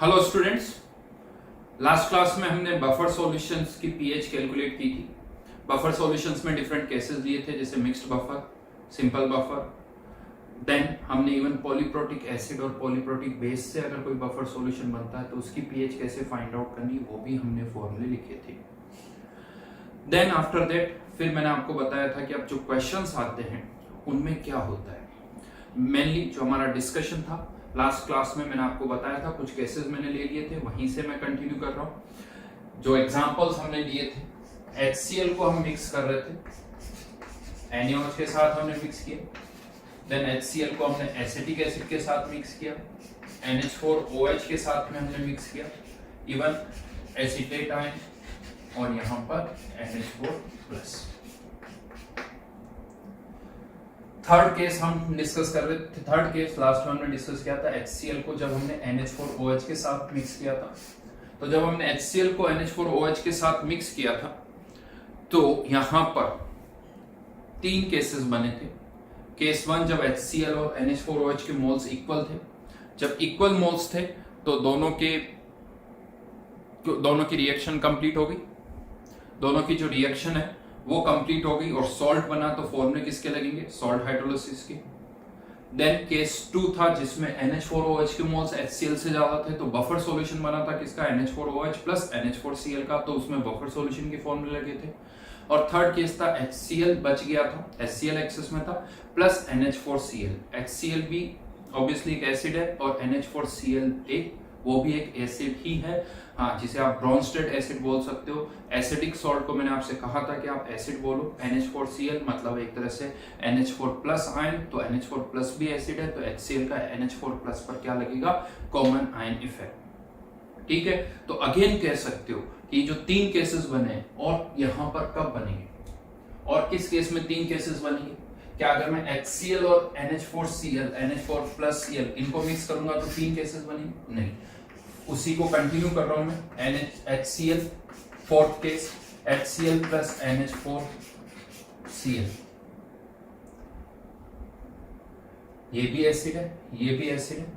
Hello students, last class में हमने buffer solutions की पीएच कैलकुलेट की थी। बफर सॉल्यूशंस में डिफरेंट केसेस लिए थे, जैसे mixed buffer, simple buffer. Then हमने इवन पॉलीप्रोटिक एसिड और पॉलीप्रोटिक बेस से अगर कोई बफर सॉल्यूशन बनता है तो उसकी पीएच कैसे फाइंड आउट करनी, वो भी हमने फॉर्मूले लिखे थे। देन आफ्टर दैट फिर मैंने आपको बताया था कि अब जो क्वेश्चंस आते हैं उनमें क्या होता है। मेनली जो हमारा डिस्कशन था लास्ट क्लास में, मैंने आपको बताया था, कुछ केसेस मैंने ले लिए थे, वहीं से मैं कंटिन्यू कर रहा हूं। जो एग्जांपल्स हमने लिए थे, HCl को हम मिक्स कर रहे थे, NaOH के साथ हमने मिक्स किया। देन HCl को हमने एसिटिक एसिड के साथ मिक्स किया, NH4OH के साथ में हमने मिक्स किया, इवन एसीटेट आयन और यहां पर NH4+। थर्ड केस हम डिस्कस कर रहे थे। थर्ड केस लास्ट में हमने डिस्कस किया था, HCl को जब हमने NH4OH के साथ मिक्स किया था। तो जब हमने HCl को NH4OH के साथ मिक्स किया था तो यहां पर तीन केसेस बने थे। केस वन, जब HCl और NH4OH के मोल्स इक्वल थे। जब इक्वल मोल्स थे तो दोनों की रिएक्शन कंप्लीट हो गई, दोनों की जो रिएक्शन है वो कंप्लीट हो गई और सॉल्ट बना। तो फॉर्मूले किसके लगेंगे? सॉल्ट हाइड्रोलिसिस के। देन केस 2 था जिसमें NH4OH के मोल्स HCl से ज्यादा थे, तो बफर सॉल्यूशन बना था किसका? NH4OH प्लस NH4Cl का, तो उसमें बफर सॉल्यूशन के फॉर्मूले लगे थे। और थर्ड केस था, HCl बच गया था, HCl एक्सेस में था, प्लस NH4Cl। HCl भी ऑब्वियसली एक एसिड है और NH4Cl वो भी एक एसिड ही है, हाँ, जिसे आप ब्रॉन्स्टेड एसिड बोल सकते हो। एसिडिक सॉल्ट को मैंने आपसे कहा था कि आप एसिड बोलो। NH4Cl मतलब एक तरह से NH4+ आयन, तो NH4+ भी एसिड है, तो HCl का NH4+ पर क्या लगेगा? Common ion effect. ठीक है, तो अगेन कह सकते हो कि जो तीन केसेस बने और यहां पर कब बनेंगे और किस केस में तीन केसेस बनेंगे? क्या अगर मैं HCl और NH4Cl, NH4+Cl इनको मिक्स करूंगा तो तीन केसेस बनेंगे? नहीं, उसी को कंटिन्यू कर रहा हूं मैं। HCl fourth case, HCl plus NH4Cl, ये भी एसिड है, ये भी एसिड है।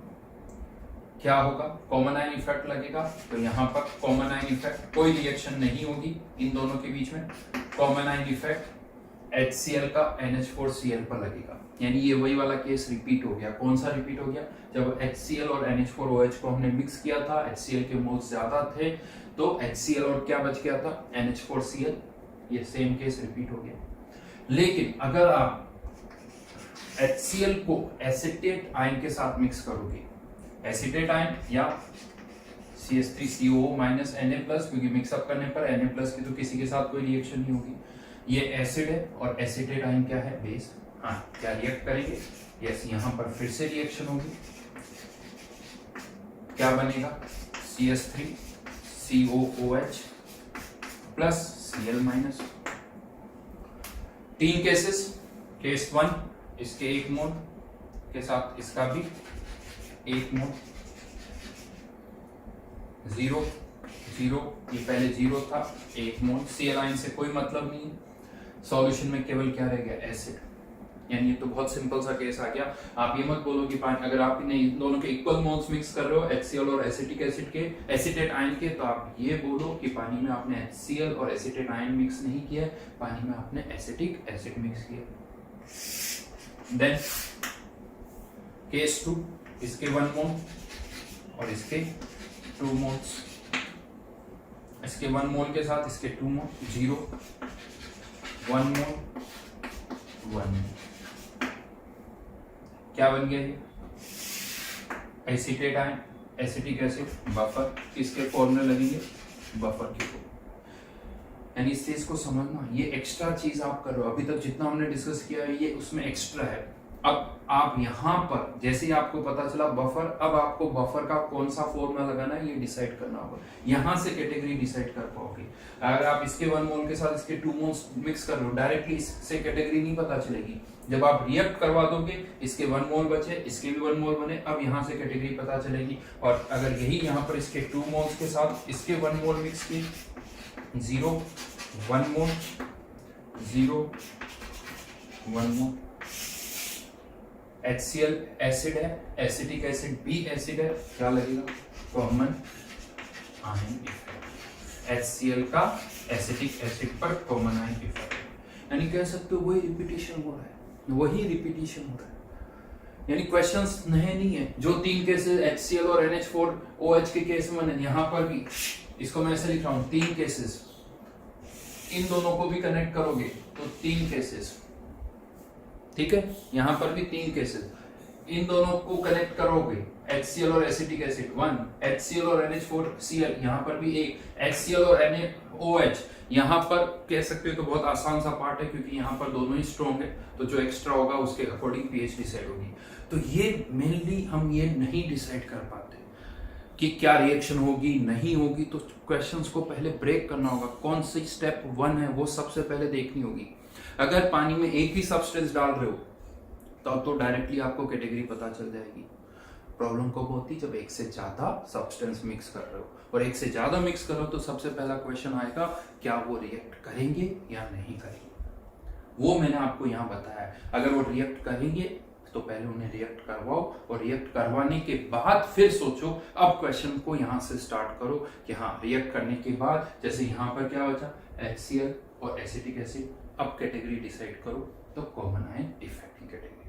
क्या होगा? कॉमन आयन इफेक्ट लगेगा। तो यहां पर कॉमन आयन इफेक्ट, कोई रिएक्शन नहीं होगी इन दोनों के बीच में। कॉमन आयन इफेक्ट HCl का NH4Cl पर लगेगा, यानी ये वही वाला केस रिपीट हो गया। कौन सा रिपीट हो गया? जब HCl और NH4OH को हमने मिक्स किया था, HCl के मोल्स ज्यादा थे, तो HCl और क्या बच गया था? NH4Cl। ये सेम केस रिपीट हो गया। लेकिन अगर आप HCl को एसिटेट आयन के साथ मिक्स करोगे, एसिटेट आयन या CH3COO- Na+, क्योंकि मिक्सअप करने पर Na+ की तो किसी के साथ कोई रिएक्शन नहीं होगी। ये एसिड है और एसिटेट आयन क्या है? बेस। हाँ, क्या रिएक्ट करेंगे? यस, यहां पर फिर से रिएक्शन होगी। क्या बनेगा? CH3COOH plus Cl-। तीन केसेस। केस 1, इसके 1 मोल के साथ इसका भी 1 मोल। 0 0, ये पहले 0 था, 1 मोल। Cl आयन से कोई मतलब नहीं है। सॉल्यूशन में केवल क्या रह गया? एसिड। यानी ये तो बहुत सिंपल सा केस आ गया। आप ये मत बोलो कि पानी, अगर आप इन दोनों के इक्वल मोल्स मिक्स कर रहे हो, HCl और एसिटिक एसिड के, एसिटेट आयन के, तो आप ये बोलो कि पानी में आपने HCl और एसिटेट आयन मिक्स नहीं किया, पानी में आपने एसिटिक एसिड मिक्स किया। देन केस 2, इसके 1 मोल और इसके 2 मोल्स। इसके 1 मोल के साथ इसके 2 मोल, 0 1 मोल 1 मोल। क्या बन गया ये? Acetate ion, acetic acid, buffer. किसके फॉर्मूले लगेंगे? बफर के। यानी इस चीज को समझना, ये एक्स्ट्रा चीज आप कर रहे हो। अभी तक जितना हमने डिस्कस किया है ये उसमें एक्स्ट्रा है। अब आप यहां पर जैसे ही आपको पता चला बफर, अब आपको बफर का कौन सा फॉर्मूला लगाना है ये डिसाइड करना होगा। यहां से कैटेगरी डिसाइड कर पाओगे। अगर आप इसके 1 मोल के साथ इसके 2 मोल्स मिक्स कर रहे हो, डायरेक्टली इससे कैटेगरी नहीं पता चलेगी। जब आप रिएक्ट करवा दोगे, इसके 1 मोल बचे, इसके भी 1 मोल बने, अब यहां से कैटेगरी पता चलेगी। और अगर यही यहां पर इसके 2 मोल्स के साथ इसके 1 मोल मिक्स किए, 0 1 मोल 0 1 मोल, HCl एसिड है, एसिटिक एसिड भी एसिड है, क्या लगेगा? Common ion effect. HCl का एसिटिक एसिड पर कॉमन आयन इफेक्ट, यानी कह सकते हो वही रिपीटिशन हो रहा है, वही रिपीटिशन हो रहा है। यानी क्वेश्चंस नए नहीं है। जो 3 केसेस HCl और NH4OH के केस में, यहाँ पर भी इसको मैं ऐसे लिख रहा हूँ 3 केसेस, इन दोनों को भी कनेक्ट करोगे तो 3 केसेस, ठीक है। यहाँ पर भी 3 केसेस, इन दोनों को कनेक्ट करोगे HCl और एसिटिक एसिड 1, HCl और NH4Cl, यहाँ पर भी एक HCl और NaOH। यहाँ पर कह सकते हो तो बहुत आसान सा पार्ट है, क्योंकि यहाँ पर दोनों ही स्ट्रॉन्ग है, तो जो एक्स्ट्रा होगा उसके अकॉर्डिंग पीएच डिसाइड होगी। तो ये मेनली हम ये नहीं डिसाइड कर पाते कि क्या रिएक्शन होगी नहीं होगी, तो क्वेश्चंस को पहले ब्रेक करना होगा। कौन सी स्टेप 1 है वो सबसे पहले देखनी होगी। अगर पानी में एक ही सब्सटेंस डाल रहे हो तब तो डायरेक्टली आपको कैटेगरी पता चल जाएगी। प्रॉब्लम कब होती है? जब एक से ज्यादा सब्सटेंस मिक्स कर रहे हो, और एक से ज्यादा मिक्स करो तो सबसे पहला क्वेश्चन आएगा क्या वो रिएक्ट करेंगे या नहीं करेंगे। वो मैंने आपको यहाँ बताया। अगर वो रिएक्ट करेंगे तो पहले उन्हें रिएक्ट करवाओ, और रिएक्ट करवाने के बाद फिर सोचो। अब क्वेश्चन को यहाँ से स्टार्ट करो कि हाँ रिएक्ट करने के बाद, जैसे यहाँ पर क्या बचा HCl और एसिटिक एसिड, अब कैटेगरी डिसाइड करो तो कॉमन आयन इफेक्ट की कैटेगरी।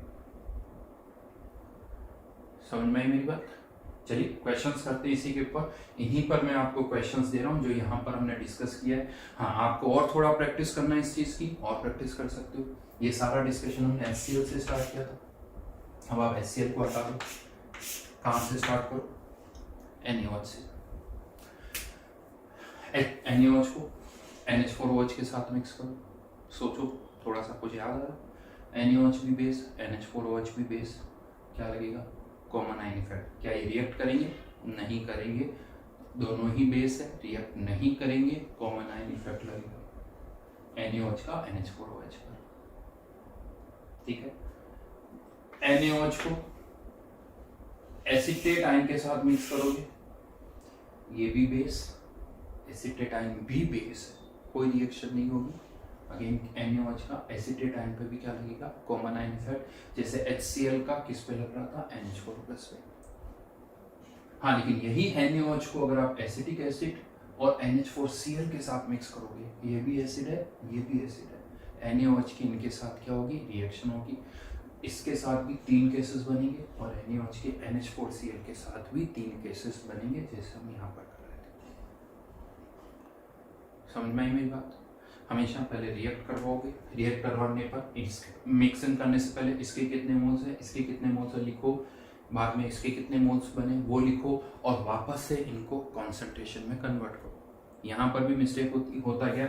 समझ में आई मेरी बात? चलिए क्वेश्चंस करते हैं इसी के ऊपर। इन्हीं पर मैं आपको क्वेश्चंस दे रहा हूं जो यहाँ पर हमने डिस्कस किया है। हाँ, आपको और थोड़ा प्रैक्टिस करना है इस चीज की, और प्रैक्टिस कर सकते हो। ये सारा डिस्कशन हमने HCl से स्टार्ट किया था, अब आप HCl को हटा दो। कहाँ से स्टार्ट करो? NaOH से। NaOH को NH4OH के साथ मिक्स करो। सोचो थोड़ा सा कुछ याद आ रहा? NaOH भी बेस, NH4OH भी बेस, क्या लगेगा? Common ion effect. क्या ये रिएक्ट करेंगे? नहीं करेंगे, दोनों ही बेस है, रिएक्ट नहीं करेंगे, कॉमन आयन इफेक्ट लगेगा NaOH का NH4OH पर, ठीक है। NaOH को एसिटेट आयन के साथ मिक्स करोगे, ये भी बेस, एसिटेट आयन भी बेस है, कोई रिएक्शन नहीं होगी। अगेन NaOH का एसिटेट आयन पे भी क्या लगेगा? Common ion effect. जैसे HCl का किस पे लग रहा था? NH4+ पे। हाँ, लेकिन यही NaOH को अगर आप एसिटिक एसिड और NH4Cl के साथ मिक्स करोगे, ये भी एसिड है, ये भी एसिड है, NaOH की इनके साथ क्या होगी? रिएक्शन होगी। इसके साथ भी 3 केसेस बनेंगे, और NaOH के NH4Cl के साथ भी 3 केसेस बनेंगे, जैसे हम यहाँ पर कर रहे थे। समझ में आई मेरी बात? हमेशा पहले रिएक्ट करवाओगे, रिएक्ट करवाने पर मिक्सिंग करने से पहले इसके कितने मोल्स है, इसके कितने मोल्स है लिखो, बाद में इसके कितने मोल्स बने वो लिखो, और वापस से इनको कॉन्सेंट्रेशन में कन्वर्ट करो। यहाँ पर भी मिस्टेक होता है,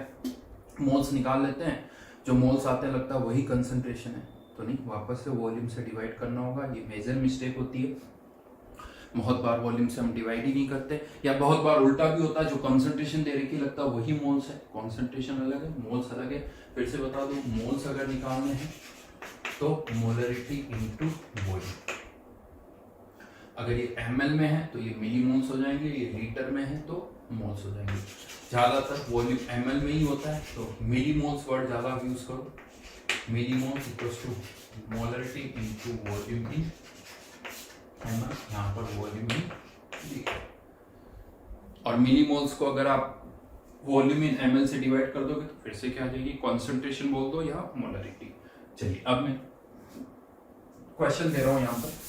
मोल्स निकाल लेते हैं, जो मोल्स आते हैं लगता है वही कंसंट्रेशन है, तो नहीं, वापस से वॉल्यूम से डिवाइड करना होगा। ये मेजर मिस्टेक होती है। बहुत बार वॉल्यूम से हम डिवाइड ही नहीं करते, या बहुत बार उल्टा भी होता है, जो कंसंट्रेशन दे रखी लगता है वही मोल्स है, कंसंट्रेशन अलग है, मोल्स अलग है। फिर से बता दो, मोल्स अगर निकालने हैं तो मोलरिटी इनटू वॉल्यूम। अगर ये ml में है तो ये मिलीमोल्स हो जाएंगे, ये लीटर में है तो मोल्स हो जाएंगे। ज्यादातर वॉल्यूम ml में ही होता है, तो मिलीमोल्स वर्ड ज्यादा यूज करो। Millimoles equals to molarity into volume in ml, यहाँ पर वॉल्यूम इन, और मिलीमोल्स को अगर आप वॉल्यूम इन ml से डिवाइड कर दोगे तो फिर से क्या आ जाएगी? कॉन्सेंट्रेशन बोल दो या मोलरिटी। चलिए अब मैं क्वेश्चन दे रहा हूं यहां पर।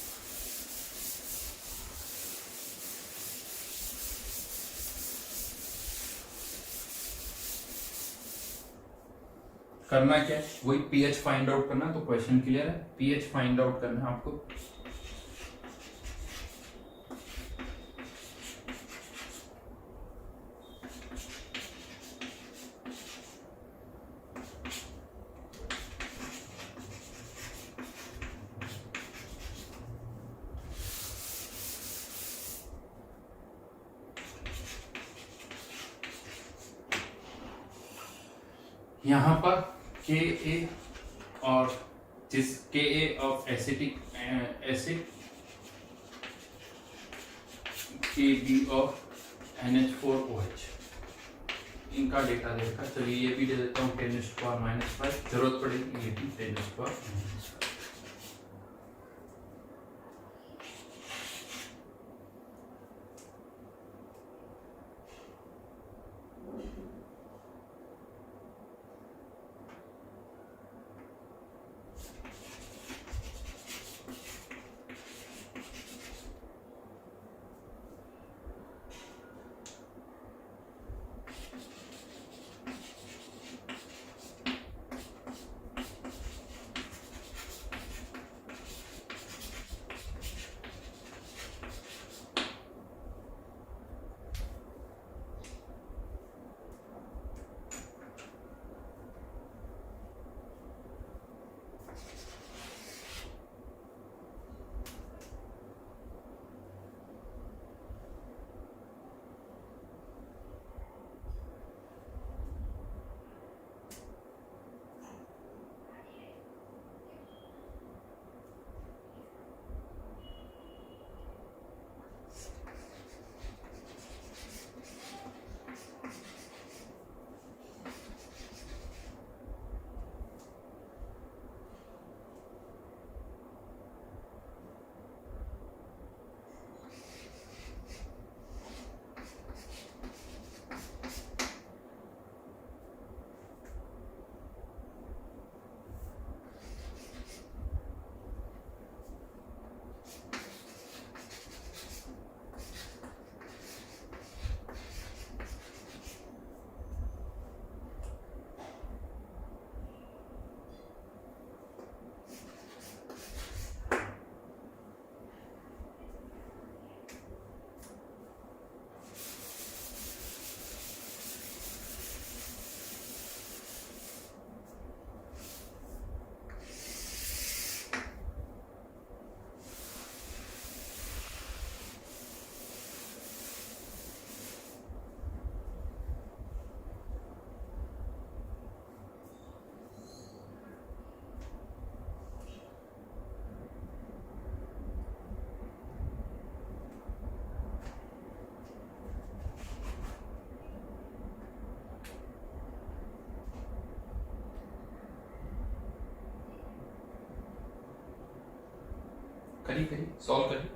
करना क्या है? वही पीएच फाइंड आउट करना, तो क्वेश्चन क्लियर है, पीएच फाइंड आउट करना है आपको। यहां पर Ka और जिस Ka of acetic acid, Kb of NH4OH, इनका डेटा देखा। चलिए ये भी दे देता हूँ 10⁻⁵, जरूरत पड़ेगी ये भी 10⁻⁵। करिए सॉल्व करिए।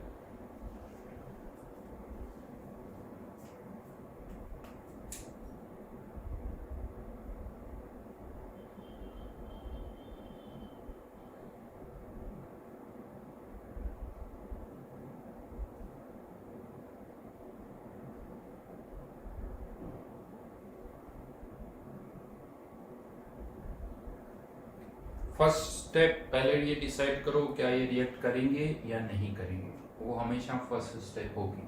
फर्स्ट स्टेप पहले ये डिसाइड करो क्या ये रिएक्ट करेंगे या नहीं करेंगे, वो हमेशा फर्स्ट स्टेप होगी।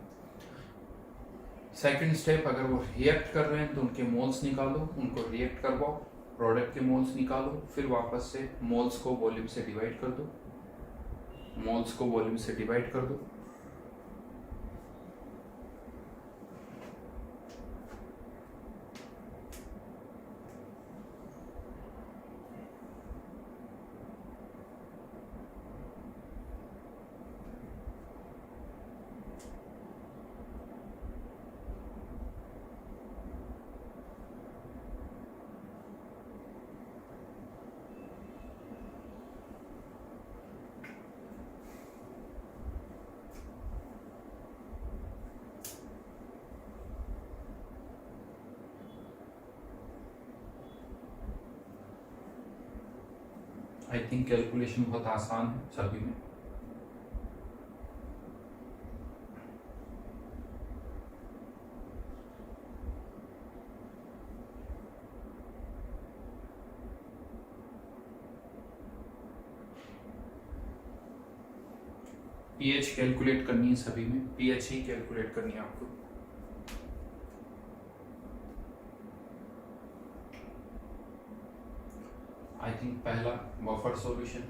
सेकंड स्टेप, अगर वो रिएक्ट कर रहे हैं तो उनके मोल्स निकालो, उनको रिएक्ट करवाओ, प्रोडक्ट के मोल्स निकालो, फिर वापस से मोल्स को वॉल्यूम से डिवाइड कर दो, मोल्स को वॉल्यूम से डिवाइड कर दो। आई थिंक कैलकुलेशन बहुत आसान है सभी में। पीएच कैलकुलेट करनी है सभी में, पीएच ही कैलकुलेट करनी है आपको। आई थिंक पहला बफर सॉल्यूशन,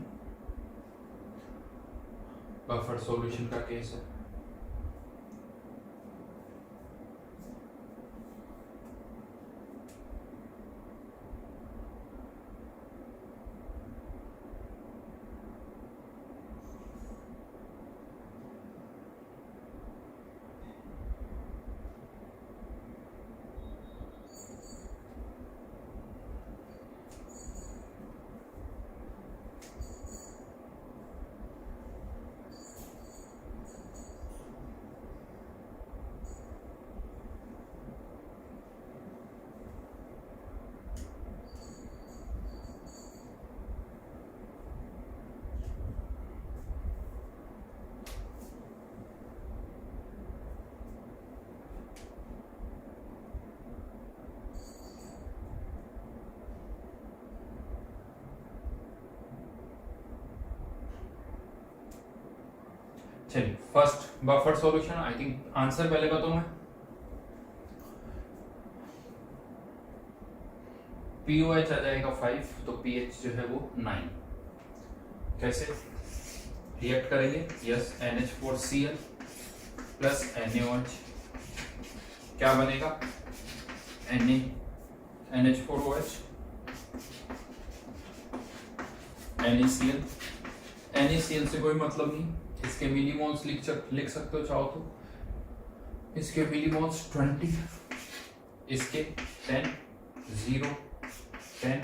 बफर सॉल्यूशन का केस है। चलिए first buffer solution, I think answer पहले बताऊं मैं। पीओएच आ जाएगा 5, तो पीएच जो है वो 9। कैसे रिएक्ट करेंगे? यस, NH4Cl प्लस NaOH, क्या बनेगा? NH4OH NaCl। NaCl से कोई मतलब नहीं, इसके मिलीमोल्स लिख सकते हो चाहो तो। इसके मिलीमोल्स 20, इसके 10, 0, 10,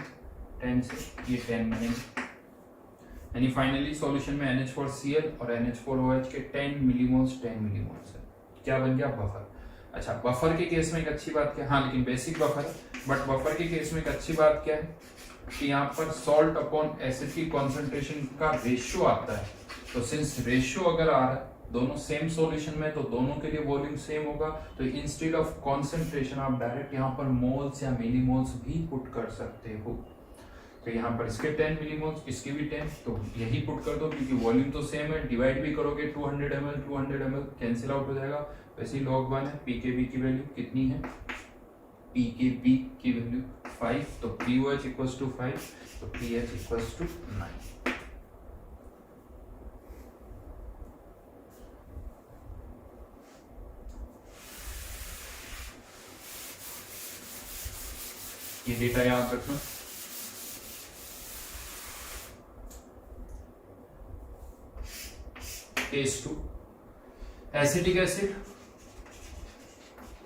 10 से ये 10 बनेंगे। यानी फाइनली सॉल्यूशन में NH4Cl और NH4OH के 10 मिलीमोल्स है। क्या बन गया? बफर। अच्छा, बफर के केस में एक अच्छी बात क्या, हाँ लेकिन बेसिक बफर है, बट बफर के केस में एक अच्छी बात क्या है कि यहाँ पर सॉल्ट अपॉन एसिड की कॉन्सेंट्रेशन का रेशियो आता है। तो सिंस रेशियो अगर आ रहा है दोनों सेम सॉल्यूशन में, तो दोनों के लिए वॉल्यूम सेम होगा। तो इंस्टेड ऑफ कॉन्सेंट्रेशन आप डायरेक्ट यहाँ पर मोल्स या मिलीमोल्स भी पुट कर सकते हो। तो यहाँ पर इसके 10 मिलीमोल्स, इसके भी 10, तो यही पुट कर दो क्योंकि वॉल्यूम तो सेम है। डिवाइड भी करोगे 200 ml कैंसिल आउट हो जाएगा। वैसे ही log 1 है, पीकेबी की वैल्यू कितनी है? पीकेबी की वैल्यू 5, तो POH इक्वल्स टू 5, तो पीएच इक्वल्स टू 9। ये डेटा याद रखना। Case 2, acetic acid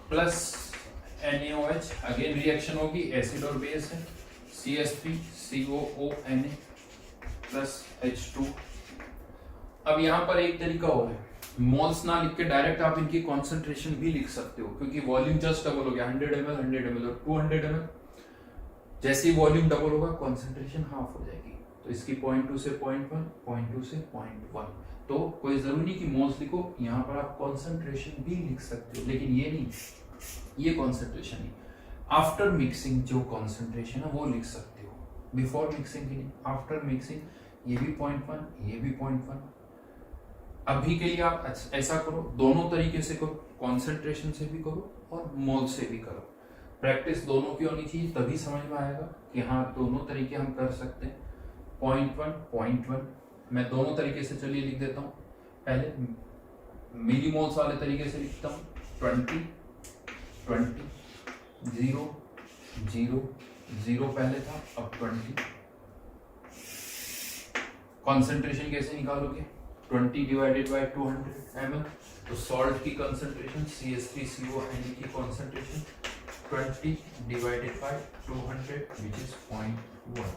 plus NaOH, again reaction होगी, एसिड और बेस है, CH3COONA प्लस H2 अब यहाँ पर एक तरीका और है, मोल्स ना लिख के डायरेक्ट आप इनकी कॉन्सेंट्रेशन भी लिख सकते हो, क्योंकि वॉल्यूम जस्ट डबल हो गया, 100 ml 100 ml और 200 ml। जैसे ही वॉल्यूम डबल होगा कॉन्सेंट्रेशन हाफ हो जाएगी, तो इसकी 0.2 से 0.1, 0.2 से 0.1। तो कोई जरूरी नहीं कि मोल्स लिखो, यहाँ पर आप कॉन्सेंट्रेशन भी लिख सकते हो, लेकिन ये नहीं, ये कॉन्सेंट्रेशन नहीं। आफ्टर मिक्सिंग जो कॉन्सेंट्रेशन है वो लिख सकते हो, बिफोर मिक्सिंग की नहीं। आफ्टर मिक्सिंग ये भी 0.1, ये भी 0.1। अभी के लिए आप ऐसा करो, दोनों तरीके से करो, कॉन्सेंट्रेशन से भी करो और मोल से भी करो। प्रैक्टिस दोनों की होनी चाहिए, तभी समझ में आएगा कि हाँ दोनों तरीके हम कर सकते हैं। 0.1, 0.1 मैं दोनों तरीके से चलिए लिख देता हूँ। पहले मिलीमोल्स वाले तरीके से लिखता हूँ, 20 20 0 0 0 पहले था, अब 20। कॉन्सेंट्रेशन कैसे निकालोगे? 20 डिवाइडेड बाय 200 ml, तो सॉल्ट की कंसंट्रेशन CH3CONe की concentration 20 divided by 200 which is 0.1।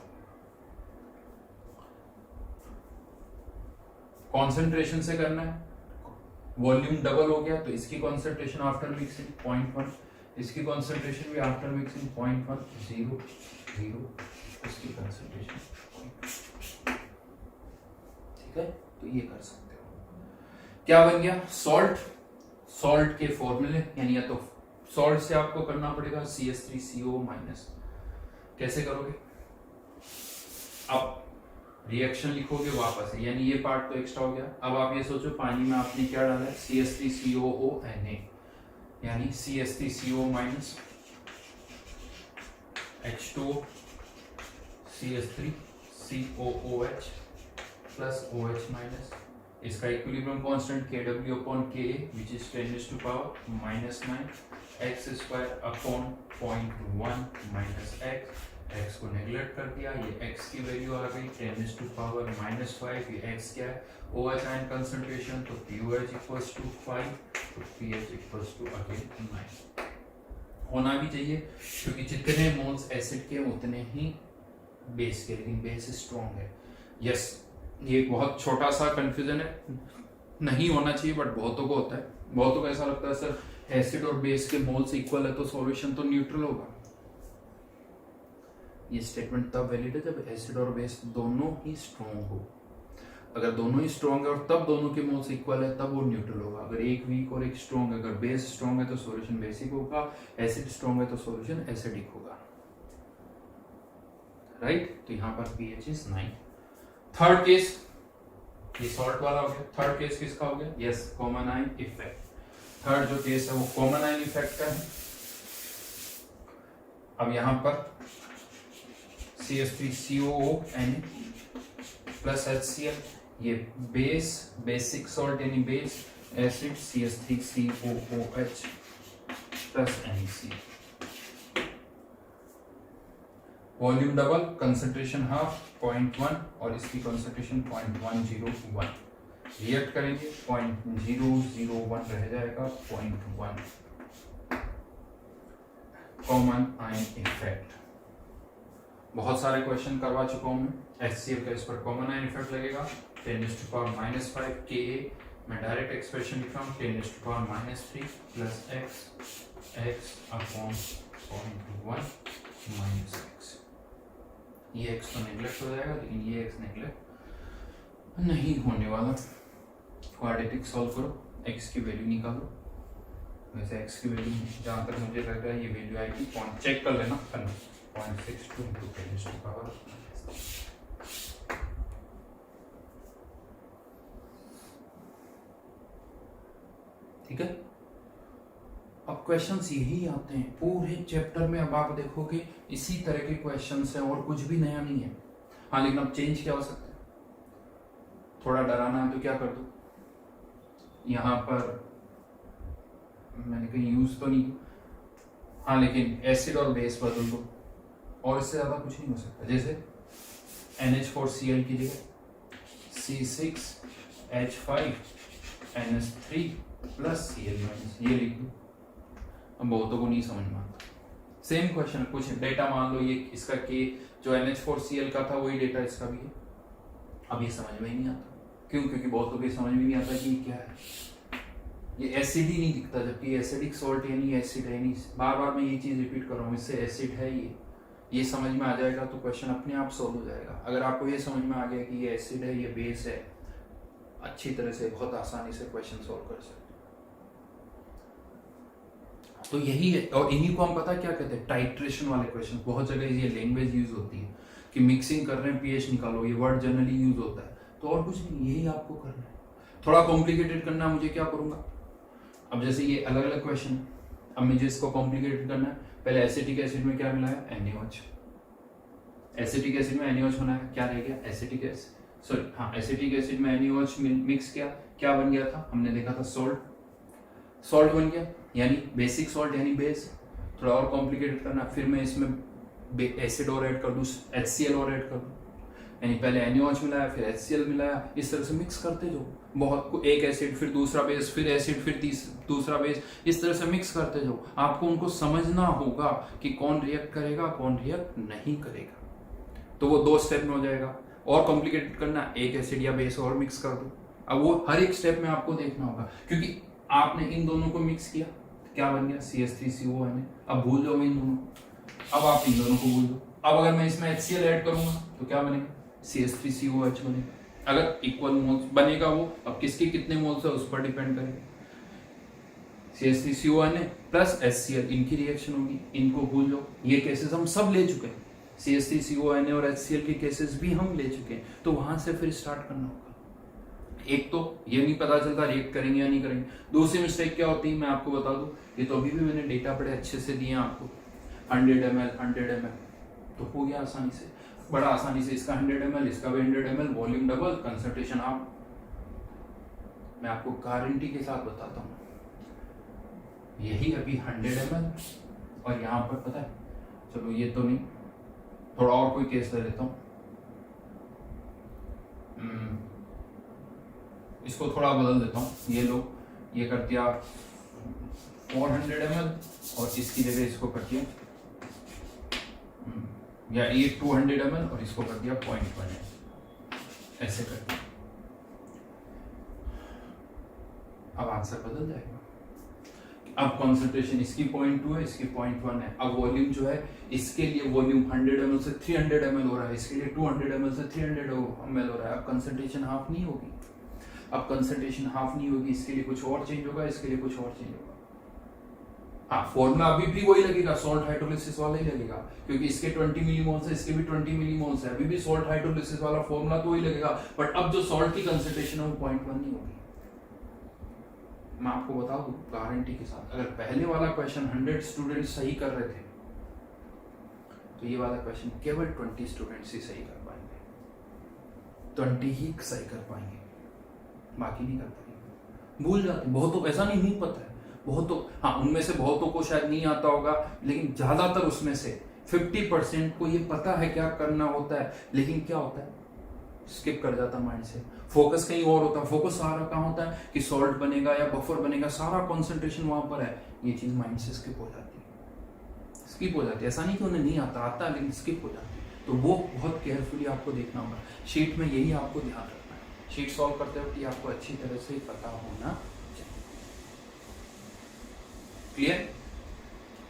Concentration से करना है, वॉल्यूम डबल हो गया तो इसकी कंसंट्रेशन आफ्टर मिक्सिंग 0.1, इसकी कंसंट्रेशन भी आफ्टर मिक्सिंग 0.1 0 0, इसकी कंसंट्रेशन 0.1। ठीक है, तो ये कर सकते हो। क्या बन गया? सॉल्ट। सॉल्ट के फॉर्मूले यानी या तो सॉल्ट से आपको करना पड़ेगा CH3CO-। कैसे करोगे? अब रिएक्शन लिखोगे वापस, यानी ये पार्ट तो एक्स्ट्रा हो गया। अब आप ये सोचो पानी में आपने क्या डाला है? CH3COONA, यानी CH3CO- H2O CH3COOH plus OH-। इसका equilibrium constant Kw/Ka which is 10⁻⁻⁹ x square upon 0.1 minus x को नेग्लेक्ट कर दिया, ये x की वैल्यू आ गई 10⁻⁻⁵। ये x क्या है? OH आयन कंसंट्रेशन, तो POH इक्वल्स टू 5, तो pH इक्वल्स टू अगेन 9 होना भी चाहिए, क्योंकि जितने मोल्स एसिड के उतने ही बेस के, लेकिन बेस स्ट्रॉन्ग है। यस, ये एक बहुत छोटा सा कंफ्यूजन है, नहीं होना चाहिए बट बहुतों को होता है। बहुतों को ऐसा लगता है सर एसिड और बेस के मोल्स इक्वल है तो सॉल्यूशन तो न्यूट्रल होगा। ये स्टेटमेंट तब वैलिड है जब एसिड और बेस दोनों ही स्ट्रॉन्ग हो। अगर दोनों ही स्ट्रॉन्ग है और तब दोनों के मोल्स इक्वल है तब वो न्यूट्रल होगा। अगर एक वीक और एक स्ट्रॉन्ग है, अगर बेस स्ट्रॉन्ग है तो सॉल्यूशन बेसिक होगा, एसिड स्ट्रॉन्ग है तो सॉल्यूशन एसिडिक होगा। राइट, तो यहाँ पर pH इज 9। थर्ड केस, ये सॉल्ट वाला हो गया। थर्ड केस किसका हो गया? Yes, common ion effect. Third जो केस है वो कॉमन आयन इफेक्ट का है। अब यहां पर CH3COONA प्लस HCl, ये बेस, बेसिक सॉल्ट यानी base, acid CH3COOH plus NaCl। Volume double, concentration half 0.1 और इसकी कंसंट्रेशन 0.101। रिएक्ट करेंगे 0.001 रह जाएगा 0.1। कॉमन आयन इफेक्ट बहुत सारे क्वेश्चन करवा चुका हूं मैं। HCl का इस पर कॉमन आयन इफेक्ट लगेगा 10⁻⁻⁵ Ka। मैं डायरेक्ट एक्सप्रेशन लिख रहा हूँ 10⁻³ plus x upon 0.1 minus x। ये x तो नेग्लेक्ट हो जाएगा, लेकिन ये x नेग्लेक्ट नहीं होने वाला। क्वाड्रेटिक सॉल्व करो, x की वैल्यू निकालो। वैसे x की वैल्यू जहाँ तक मुझे लग रहा है ये वैल्यू आएगी, पॉइंट चेक कर लेना, 0.62 इंटू 10⁻⁻⁵। ठीक है, अब क्वेश्चंस यही आते हैं पूरे चैप्टर में। अब आप देखोगे इसी तरह के क्वेश्चंस हैं और कुछ भी नया नहीं है। हाँ, लेकिन अब चेंज क्या हो सकता है? थोड़ा डराना है तो क्या कर दो, यहाँ पर मैंने कहीं यूज तो नहीं, हाँ लेकिन एसिड और बेस बदल दो और इससे ज्यादा कुछ नहीं हो सकता। जैसे NH4Cl की जगह C6H5NH3 प्लस Cl-, ये लिख दो। अब बहुतों को नहीं समझ में आता। सेम क्वेश्चन, कुछ डेटा मान लो ये इसका के जो NH4Cl का था वही डेटा इसका भी है, अब ये समझ में ही नहीं आता। क्यों? क्योंकि बहुत लोग समझ में नहीं आता कि क्या है, ये एसिड ही नहीं दिखता, जबकि एसिडिक सॉल्ट यानी एसिड है नहीं। बार बार मैं ये चीज रिपीट कर रहा हूँ, इससे एसिड है ये समझ में आ जाएगा तो क्वेश्चन अपने आप सॉल्व हो जाएगा। अगर आपको ये समझ में आ गया कि ये एसिड है, ये बेस है, अच्छी तरह से बहुत आसानी से क्वेश्चन सॉल्व कर सकते। तो यही है, और इन्हीं को हम पता क्या कहते हैं, टाइट्रेशन वाले क्वेश्चन। बहुत जगह ये लैंग्वेज यूज होती है कि मिक्सिंग कर रहे हैं, पीएच निकालो, ये वर्ड जनरली यूज होता है। तो और कुछ नहीं, यही आपको करना है। थोड़ा कॉम्प्लिकेटेड करना, मुझे क्या करूंगा, अब जैसे ये अलग अलग क्वेश्चन है, अब मुझे इसको कॉम्प्लिकेटेड करना है। पहले एसिटिक एसिड में क्या मिलाया, NaOH। एसिटिक एसिड में NaOH बनाया, क्या रह गया, एसिटिक एसिड, सॉरी हाँ, एसिटिक एसिड में NaOH मिक्स किया, क्या बन गया था, हमने देखा था सॉल्ट बन गया, यानी बेसिक सॉल्ट यानी बेस। थोड़ा और कॉम्प्लिकेटेड करना, फिर मैं इसमें एसिड और ऐड कर दूं, HCl और ऐड कर दूं, यानी पहले NaOH मिलाया, फिर HCl मिलाया, इस तरह से मिक्स करते जाओ। बहुत एक एसिड, फिर दूसरा बेस, फिर एसिड, फिर दूसरा बेस, इस तरह से मिक्स करते जाओ। आपको उनको समझना होगा कि कौन रिएक्ट करेगा, कौन रिएक्ट नहीं करेगा। तो वो 2 स्टेप में हो जाएगा। और कॉम्प्लिकेटेड करना, एक एसिड या बेस और मिक्स कर दो। अब वो हर एक स्टेप में आपको देखना होगा, क्योंकि आपने इन दोनों को मिक्स किया, क्या बन गया, CH3CO। अब भूल जाओ इन दोनों, अब आप इन दोनों को भूल दो। अब अगर मैं इसमें HCl ऐड करूंगा तो क्या बनेगा, CH3COH बनेगा। अगर इक्वल मोल्स बनेगा वो, अब किसके कितने मोल्स है उस पर डिपेंड करेगा। CH3CONA प्लस HCl, इनकी रिएक्शन होगी, इनको भूल जाओ। ये केसेस हम सब ले चुके हैं, CH3CONA और HCl के केसेस भी हम ले चुके हैं। तो वहां से फिर स्टार्ट करना होगा। एक तो ये नहीं पता चलता रिएक्ट करेंगे या नहीं करेंगे। दूसरी मिस्टेक क्या होती है, मैं आपको बता दूं, ये तो अभी भी मैंने डेटा बड़े अच्छे से दिए आपको, 100 ml तो हो गया आसानी से, बड़ा आसानी से। इसका 100 ml, इसका भी 100 ml, वॉल्यूम डबल, कंसंट्रेशन आप, मैं आपको गारंटी के साथ बताता हूँ, यही अभी 100 ml और यहाँ पर पता है, चलो ये तो नहीं, थोड़ा और कोई केस ले लेता हूँ, इसको थोड़ा बदल देता हूँ। ये लो, ये कर दिया 400 ml और इसकी जगह इसको कर दिया, या ये 200 ml और इसको कर दिया 0.1, ऐसे कर दिया। अब आंसर बदल जाएगा। अब कॉन्सेंट्रेशन इसकी 0.2 है, इसकी 0.1 है। अब वॉल्यूम जो है, इसके लिए वॉल्यूम 100 ml से 300 ml हो रहा है, इसके लिए 200 ml से 300 ml हो रहा है। अब कंसंट्रेशन हाफ नहीं होगी, अब कंसंट्रेशन हाफ नहीं होगी, इसके लिए कुछ और चेंज होगा, इसके लिए कुछ और चेंज होगा। हाँ, फॉर्मूला अभी भी वही लगेगा, सॉल्ट हाइड्रोलिसिस वाला ही लगेगा, क्योंकि इसके 20 मिलीमोल्स है, इसके भी 20 मिलीमोल्स है, अभी भी सॉल्ट हाइड्रोलिसिस वाला फॉर्मूला तो वही लगेगा। बट अब जो सॉल्ट की कंसंट्रेशन है वो 0.1 नहीं होगी। मैं आपको बता दूं गारंटी के साथ, अगर पहले वाला क्वेश्चन 100 स्टूडेंट सही कर रहे थे तो ये वाला क्वेश्चन केवल 20 स्टूडेंट्स ही सही कर पाएंगे, 20 ही सही कर पाएंगे, बाकी नहीं कर पाएंगे। भूल जाते बहुतों, ऐसा नहीं पता है बहुतों, हाँ उनमें से बहुतों को शायद नहीं आता होगा, लेकिन ज्यादातर उसमें से 50% को ये पता है क्या करना होता है, लेकिन क्या होता है, स्किप कर जाता माइंड से, फोकस कहीं और होता है। फोकस सारा कहाँ होता है कि सॉल्ट बनेगा या बफर बनेगा, सारा कंसंट्रेशन वहां पर है, ये चीज माइंड से स्किप हो जाती है, स्किप हो जाती है। ऐसा नहीं कि उन्हें नहीं आता है, लेकिन स्किप हो जाती है। तो वो बहुत केयरफुली आपको देखना होगा। शीट में यही आपको ध्यान रखना है, शीट सॉल्व करते वक्त ये आपको अच्छी तरह से पता होना चाहिए। क्लियर?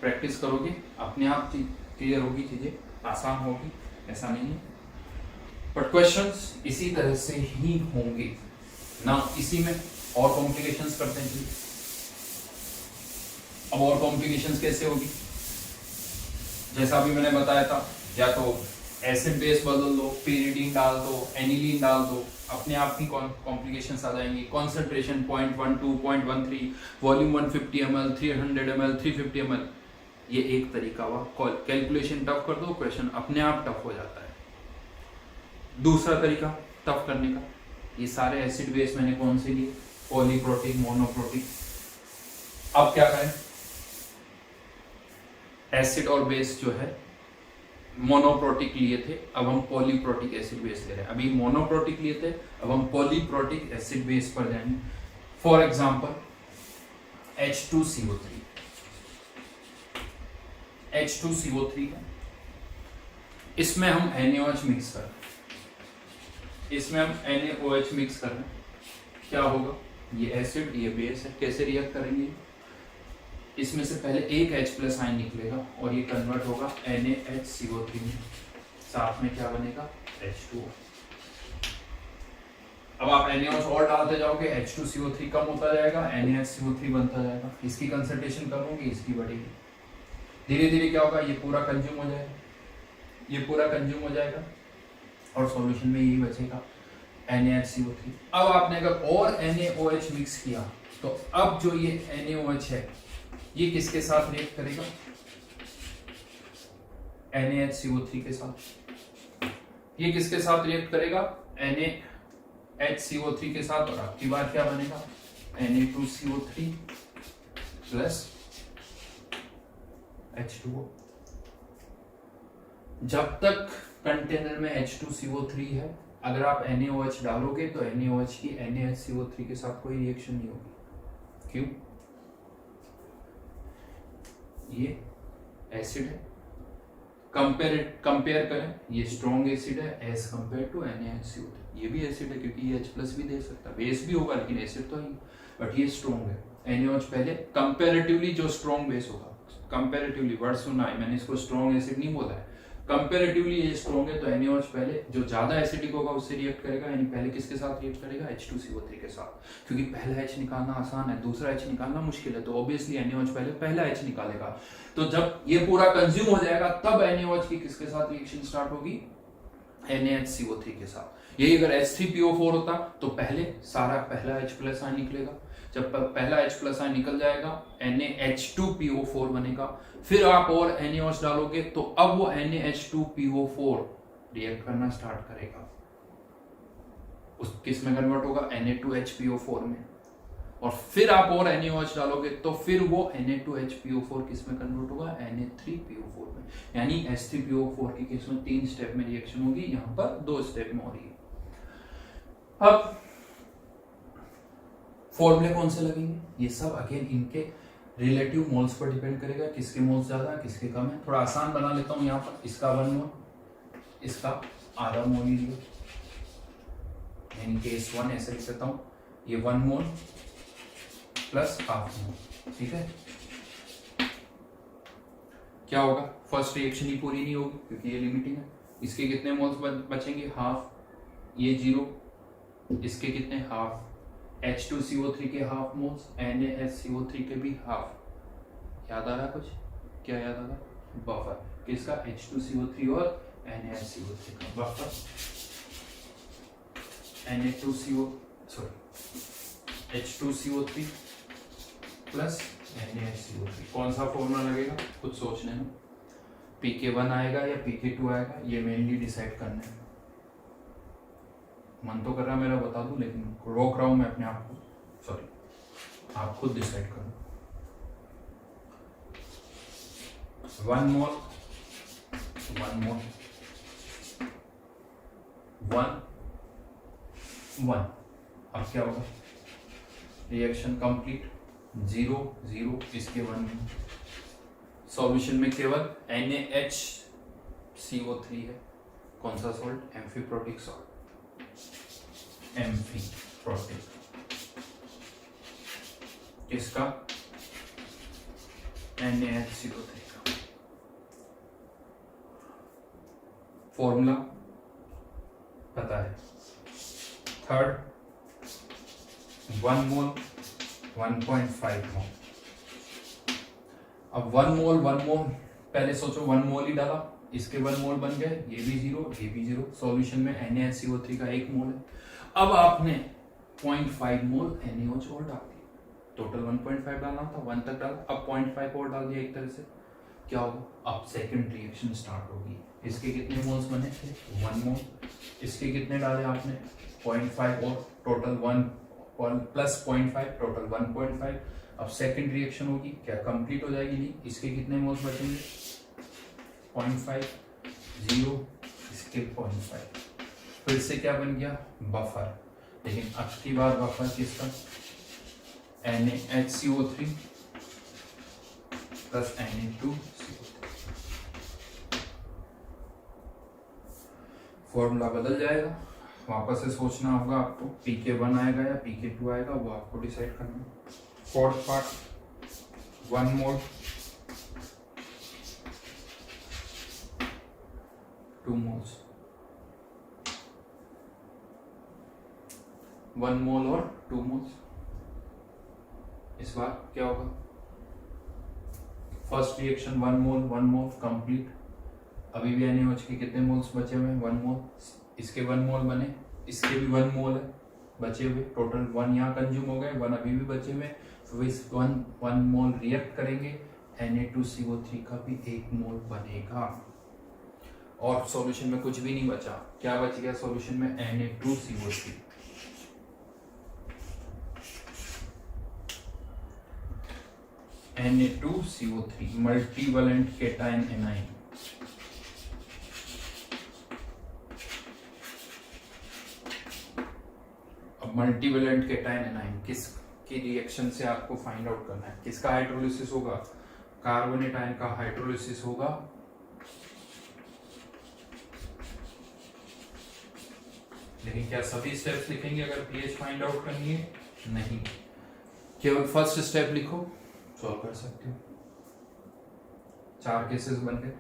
प्रैक्टिस करोगे अपने आप क्लियर होगी, चीजें आसान होगी, ऐसा नहीं है। बट क्वेश्चंस इसी तरह से ही होंगे ना, इसी में और कॉम्प्लिकेशंस करते हैं। अब और कॉम्प्लिकेशंस कैसे होगी, जैसा अभी मैंने बताया था, या तो एसिड बेस बदल दो, pyridine डाल दो, एनिलीन डाल दो, अपने आप ही कॉम्प्लिकेशंस आ जाएंगी। Concentration 0.12, 0.13, volume 150 ml, 300 ml, 350 ml, ये एक तरीका हुआ। कैलकुलेशन टफ कर दो, क्वेश्चन अपने आप टफ हो जाता है। दूसरा तरीका टफ करने का, ये सारे एसिड बेस मैंने कौन से लिए, पॉलीप्रोटिक, मोनोप्रोटिक। अब क्या करें, एसिड और बेस जो है मोनोप्रोटिक लिए थे, अब हम पॉलीप्रोटिक एसिड बेस ले रहे हैं। अभी मोनोप्रोटिक लिए थे, अब हम पॉलीप्रोटिक एसिड बेस पर जाएंगे। फॉर एग्जांपल H2CO3, H2CO3 है, इसमें हम NaOH मिक्स कर, इसमें हम NaOH मिक्स कर रहे हैं, क्या होगा, ये एसिड ये बेस है, कैसे रिएक्ट करेंगे, इसमें से पहले एक H+ आयन निकलेगा और ये कन्वर्ट होगा NaHCO3 में, साथ में क्या बनेगा H2O। अब आप NaOH और डालते जाओगे, H2CO3 कम होता जाएगा, NaHCO3 बनता जाएगा, इसकी कंसंट्रेशन कम होगी, इसकी बढ़ेगी, धीरे धीरे क्या होगा, ये पूरा कंज्यूम हो जाएगा, ये पूरा कंज्यूम हो जाएगा और सॉल्यूशन में यही बचेगा NaHCO3। अब आपने अगर और NaOH मिक्स किया तो अब जो ये NaOH है ये किसके साथ रिएक्ट करेगा, NaHCO3 के साथ। ये किसके साथ रिएक्ट करेगा, NaHCO3 के साथ, और आपकी बार क्या बनेगा Na2CO3 प्लस H2O। जब तक कंटेनर में H2CO3 है, अगर आप NaOH डालोगे तो NaOH की NaHCO3 के साथ कोई रिएक्शन नहीं होगी। क्यों, ये एसिड है, कंपेयर करें, ये स्ट्रॉन्ग एसिड है एज कंपेयर टू NaHCO3। ये भी एसिड है क्योंकि ये H+ भी दे सकता है, बेस भी होगा लेकिन एसिड तो ही, बट ये स्ट्रॉन्ग है। NaOH पहले कंपैरेटिवली जो स्ट्रॉन्ग बेस होगा, कंपैरेटिवली वर्ड सुना है मैंने, इसको स्ट्रॉन्ग एसिड नहीं बोला है, कंपैरेटिवली ये स्ट्रॉन्ग है, तो NaOH पहले जो ज्यादा एसिडिक होगा उससे रिएक्ट करेगा, यानी पहले किसके साथ रिएक्ट करेगा, H2CO3 के साथ, क्योंकि पहला H निकालना आसान है, दूसरा H निकालना मुश्किल है, तो ऑब्वियसली NaOH पहले पहला H निकालेगा। तो जब ये पूरा कंज्यूम हो जाएगा तब NaOH की किसके साथ रिएक्शन स्टार्ट होगी, NaHCO3 के साथ। यही अगर H3PO4 होता तो पहले सारा पहला H+ आयन निकलेगा, जब पहला H+ आयन निकल जाएगा NaH2PO4 बनेगा, फिर आप और NaOH डालोगे तो अब वो NaH2PO4 रिएक्ट करना स्टार्ट करेगा, उस किस में कन्वर्ट होगा, Na2HPO4 में, और फिर आप और NaOH डालोगे तो फिर वो Na2HPO4 किस में कन्वर्ट होगा, Na3PO4 में। यानी H3PO4 की केस में 3 स्टेप में रिएक्शन होगी, यहाँ पर 2 स्टेप में हो रही है। अब फॉर्मूले कौन से लगेंगे, ये सब अगेन इनके रिलेटिव मोल्स पर डिपेंड करेगा, किसके मोल्स ज्यादा किसके कम है। थोड़ा आसान बना लेता हूं, यहाँ पर इसका 1 मोल, इसका आधा मोल ही लिया, यानी केस 1 ऐसे लिख सकता हूं, ये 1 मोल प्लस हाफ मोल, ठीक है। क्या होगा, फर्स्ट रिएक्शन ही पूरी नहीं होगी क्योंकि ये लिमिटिंग है, इसके कितने मोल्स बचेंगे, हाफ, ये 0, इसके कितने हाफ, H2CO3 के हाफ मोल्स, NaHCO3 के भी हाफ। याद आ रहा कुछ, क्या याद आ रहा, बफर किसका, H2CO3 और NaHCO3 का बफर, H2CO3 प्लस NaHCO3। कौन सा फॉर्मूला लगेगा कुछ सोचने में, PK1 आएगा या PK2 आएगा, ये मेनली डिसाइड करना है। मन तो कर रहा मेरा बता दूं लेकिन रोक रहा हूं मैं अपने आप को, सॉरी, आप खुद डिसाइड करो। 1 मोल 1 अब क्या होगा, रिएक्शन कंप्लीट, 0 0, इसके 1 में सॉल्यूशन में केवल NaHCO3 है, कौन सा सॉल्ट, एम्फीप्रोटिक सॉल्ट, एम्फीप्रोटिक, किसका, NaHCO3 का। फॉर्मूला पता है, थर्ड 1 मोल 1.5 मोल। अब 1 मोल पहले सोचो 1 मोल ही डाला, इसके 1 मोल बन गए, ये भी 0 ये भी 0, सॉल्यूशन में NaHCO3 का 1 मोल है। अब आपने 0.5 मोल NaOH और डाल दिया, टोटल 1.5 डालना था, 1 तक डाला, अब 0.5 और डाल दिया, एक तरह से क्या होगा, अब सेकंड रिएक्शन स्टार्ट होगी। इसके कितने मोल्स बने थे, 1 मोल, इसके कितने डाले आपने, 0.5 और टोटल 1 प्लस 0.5 टोटल 1.5। अब सेकंड रिएक्शन होगी, क्या कंप्लीट हो जाएगी, नहीं, इसके कितने मोल्स बचेंगे, 0.5 0, इसके 0.5, फिर से क्या बन गया, बफर, लेकिन अब की बार बफर किसका, NaHCO3 प्लस Na2CO3। फॉर्मूला बदल जाएगा, वापस से सोचना होगा आपको, pk1 आएगा या pk2 आएगा, वो आपको डिसाइड करना है। फोर्थ पार्ट 1 मोल 2 मोल्स, 1 मोल और 2 मोल्स। इस बार क्या होगा, फर्स्ट रिएक्शन 1 मोल कंप्लीट। अभी भी NaOH के कितने मोल्स बचे हुए हैं, 1 मोल। इसके 1 मोल बने, इसके भी 1 मोल है बचे हुए, टोटल 1 यहाँ कंज्यूम हो गए, 1 अभी भी बचे हुए। तो इस 1 मोल रिएक्ट करेंगे, Na2CO3 का भी 1 मोल बनेगा और सॉल्यूशन में कुछ भी नहीं बचा। क्या बच गया सॉल्यूशन में, Na2CO3। Na2CO3 मल्टीवैलेंट cation A9. अब मल्टीवैलेंट केटायन एनाइन किस की रिएक्शन से आपको फाइंड आउट करना है, किसका हाइड्रोलिसिस होगा, कार्बोनेट आयन का हाइड्रोलिसिस होगा। लेकिन क्या सभी स्टेप्स लिखेंगे अगर पीएच फाइंड आउट करनी है, नहीं, केवल फर्स्ट स्टेप लिखो, सॉल्व कर सकते हो। 4 केसेस बन गए,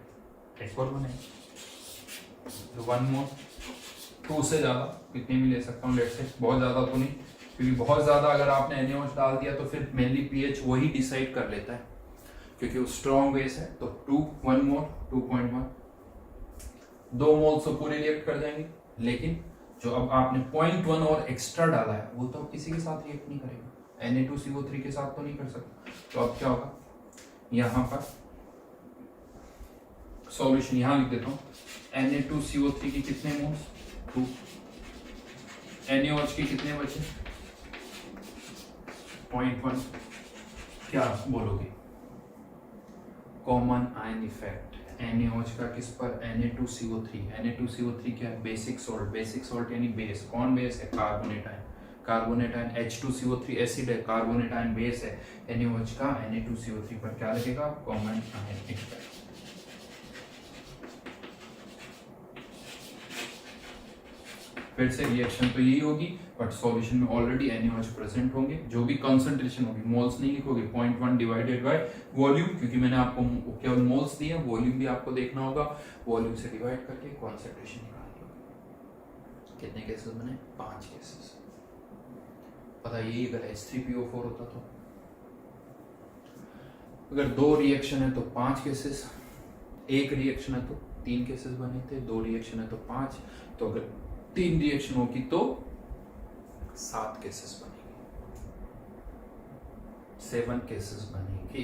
एक और बने, 1 मोल 2 से ज्यादा कितने भी ले सकता हूँ, लेट से बहुत ज्यादा तो नहीं, क्योंकि बहुत ज्यादा अगर आपने NaOH डाल दिया तो फिर मेनली पीएच वही डिसाइड कर लेता है, क्योंकि वो स्ट्रॉन्ग बेस है। तो 1 मोल 2.1, 2 मोल तो पूरे रिएक्ट कर जाएंगे, लेकिन जो अब आपने 0.1 और एक्स्ट्रा डाला है वो तो किसी के साथ रिएक्ट नहीं करेगा, Na2CO3 के साथ तो नहीं कर सकता। तो अब क्या होगा, यहां पर सॉल्यूशन यहां लिख देता हूं, Na2CO3 की कितने मोल्स 2, NaOH के कितने बचे 0.1, क्या बोलोगे, कॉमन आयन इफेक्ट NaOH का किस पर, Na2CO3। Na2CO3 क्या है, बेसिक सॉल्ट यानी बेस, कौन बेस है, carbonate ion. Carbonate ion H2CO3 acid है, कार्बोनेट आयन बेस है, NaOH का Na2CO3 पर क्या लगेगा, कॉमन आयन इफेक्ट। फिर से रिएक्शन तो यही होगी, बट सॉल्यूशन में ऑलरेडी NaOH प्रेजेंट होंगे, जो भी कंसंट्रेशन होगी, मोल्स नहीं लिखोगे, 0.1 डिवाइडेड बाय वॉल्यूम, क्योंकि मैंने आपको केवल मोल्स दिए, वॉल्यूम भी आपको देखना होगा, वॉल्यूम से डिवाइड करके कंसंट्रेशन निकालनी होगी। कितने केसेस बने, 5 केसेस। पता यही अगर H3PO4 होता तो, अगर 2 रिएक्शन है तो 5 केसेस, 1 रिएक्शन है तो 3 केसेस बने थे, 2 रिएक्शन है तो 5, तो अगर 3 रिएक्शन होगी तो 7 केसेस बनेंगे, 7 केसेस बनेंगे,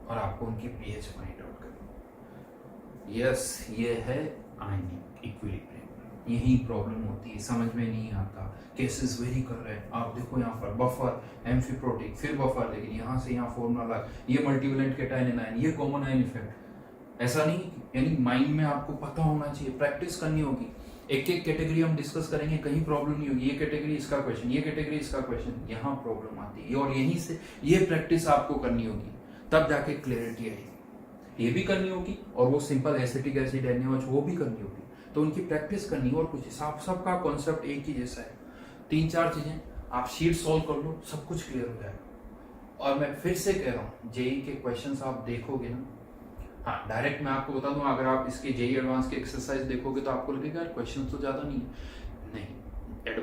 और आपको उनकी पीएच फाइंड आउट करनी। यस, ये है आयनिक इक्विलिब्रियम। यही प्रॉब्लम होती है, समझ में नहीं आता, केसेस वेरी कर रहे हैं। आप देखो यहाँ पर बफर एम्फीप्रोटिक, फिर बफर, लेकिन यहाँ से यहाँ फॉर्मूला अलग, ये मल्टीवैलेंट केटायन एनायन, ये कॉमन आयन इफेक्ट। ऐसा नहीं, यानी माइंड में आपको पता होना चाहिए, प्रैक्टिस करनी होगी। एक एक कैटेगरी हम डिस्कस करेंगे, कहीं प्रॉब्लम नहीं होगी, ये कैटेगरी इसका क्वेश्चन, ये कैटेगरी इसका क्वेश्चन, यहाँ प्रॉब्लम आती है, और यहीं से ये प्रैक्टिस आपको करनी होगी, तब जाके क्लैरिटी आएगी। ये भी करनी होगी, और वो सिंपल एसिटिक एसिड NaOH वो भी करनी होगी, तो उनकी प्रैक्टिस करनी, और कुछ सबका कॉन्सेप्ट एक ही जैसा है। 3-4 चीजें आप शीट सॉल्व कर लो, सब कुछ क्लियर हो जाएगा। और मैं फिर से कह रहा हूँ, जेई के क्वेश्चंस आप देखोगे ना, हाँ डायरेक्ट मैं आपको बता दूं, अगर आप इसके जेई एडवांस के एक्सरसाइज देखोगे तो आपको लगेगा यार क्वेश्चन तो ज्यादा नहीं,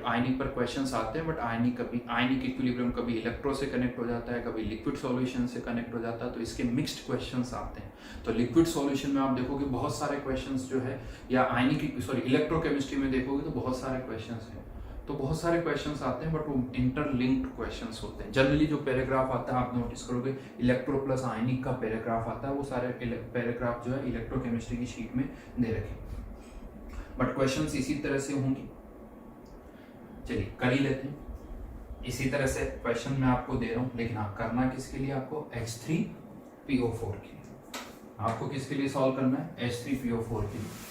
आयनिक पर क्वेश्चंस आते हैं, बट आयनिक इक्विलिब्रियम कभी इलेक्ट्रो से कनेक्ट हो जाता है, कभी लिक्विड सॉल्यूशन से कनेक्ट हो जाता है, तो इसके मिक्स्ड क्वेश्चंस आते हैं। तो लिक्विड सॉल्यूशन में आप देखोगे बहुत सारे क्वेश्चंस जो है, या इलेक्ट्रोकेमिस्ट्री में देखोगे तो बहुत सारे क्वेश्चंस हैं, तो बहुत सारे क्वेश्चंस आते हैं, बट वो इंटरलिंक्ड क्वेश्चंस होते हैं। जनरली जो पैराग्राफ आता है आप नोटिस करोगे, इलेक्ट्रो प्लस आयनिक का पैराग्राफ आता है, वो सारे पैराग्राफ जो है इलेक्ट्रोकेमिस्ट्री की शीट में दे रखे, बट क्वेश्चंस इसी तरह से होंगे। चलिए कर ही लेते हैं, इसी तरह से क्वेश्चन मैं आपको दे रहा हूँ, लेकिन आप करना किसके लिए, आपको H3PO4 के लिए, आपको किसके लिए सॉल्व करना है, H3PO4 के लिए।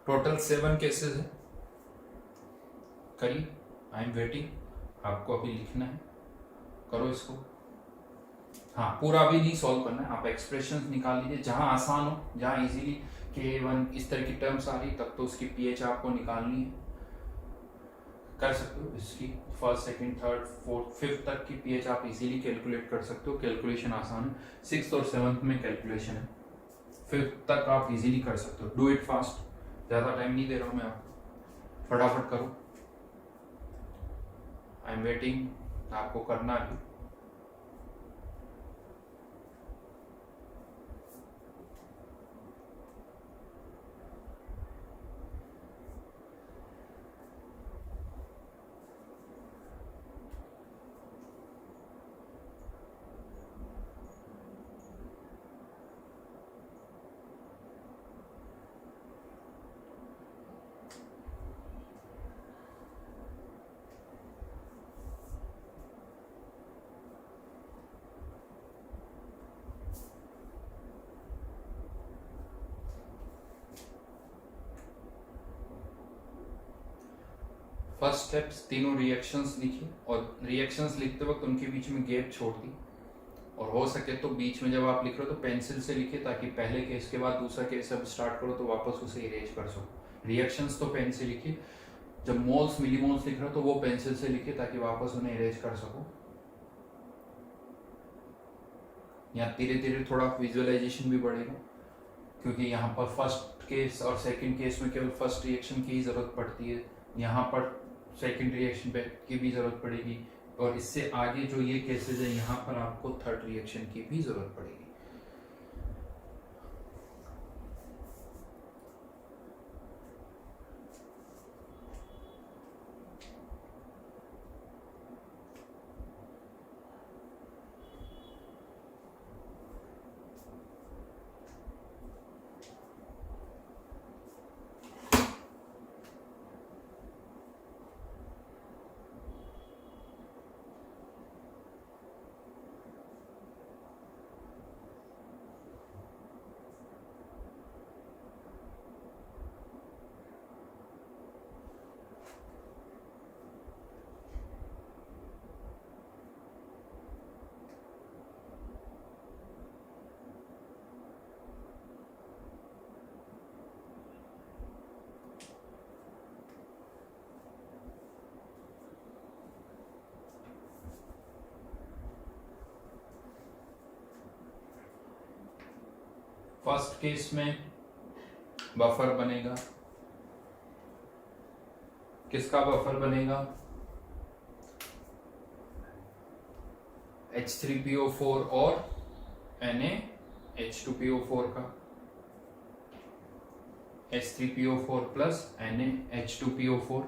टोटल 7 केसेस है। करिए, आई एम वेटिंग। आपको अभी लिखना है, करो इसको। हाँ, पूरा भी नहीं सॉल्व करना है, आप एक्सप्रेशन निकाल लीजिए जहां आसान हो, जहां इजीली K1 इस तरह की टर्म्स आ रही तब तो उसकी पीएच आपको निकालनी है, कर सकते हो। इसकी first, second, third, fourth, fifth तक की पीएच आप इजीली कैलकुलेट कर सकते हो, कैलकुलेशन आसान है। सिक्स्थ और सेवंथ में कैलकुलेशन है, फिफ्थ तक आप इजीली कर सकते हो। डू इट फास्ट, ज़्यादा टाइम नहीं दे रहा हूँ मैं आपको, फटाफट करो। आई एम वेटिंग, आपको करना है। फर्स्ट स्टेप्स, तीनों रिएक्शंस लिखिए और रिएक्शंस लिखते वक्त उनके बीच में गैप छोड़ दी, और हो सके तो बीच में जब आप लिख रहे हो तो पेंसिल से लिखिए, ताकि पहले केस के बाद दूसरा केस जब स्टार्ट करो तो वापस उसे इरेज कर सको। रिएक्शंस तो पेन से लिखिए, जब मोल्स मिलीमोल्स लिख रहे हो तो वो पेंसिल से लिखिए ताकि वापस उन्हें इरेज कर सको। यहाँ धीरे धीरे थोड़ा विजुअलाइजेशन भी बढ़ेगा, क्योंकि यहाँ पर फर्स्ट केस और सेकंड केस में केवल फर्स्ट रिएक्शन की ही जरूरत पड़ती है, यहाँ पर सेकंड रिएक्शन पे की भी जरूरत पड़ेगी, और इससे आगे जो ये केसेस है यहाँ पर आपको थर्ड रिएक्शन की भी जरूरत पड़ेगी। फर्स्ट केस में बफर बनेगा, किसका बफर बनेगा? H3PO4 और NaH2PO4 का, H3PO4 प्लस NaH2PO4।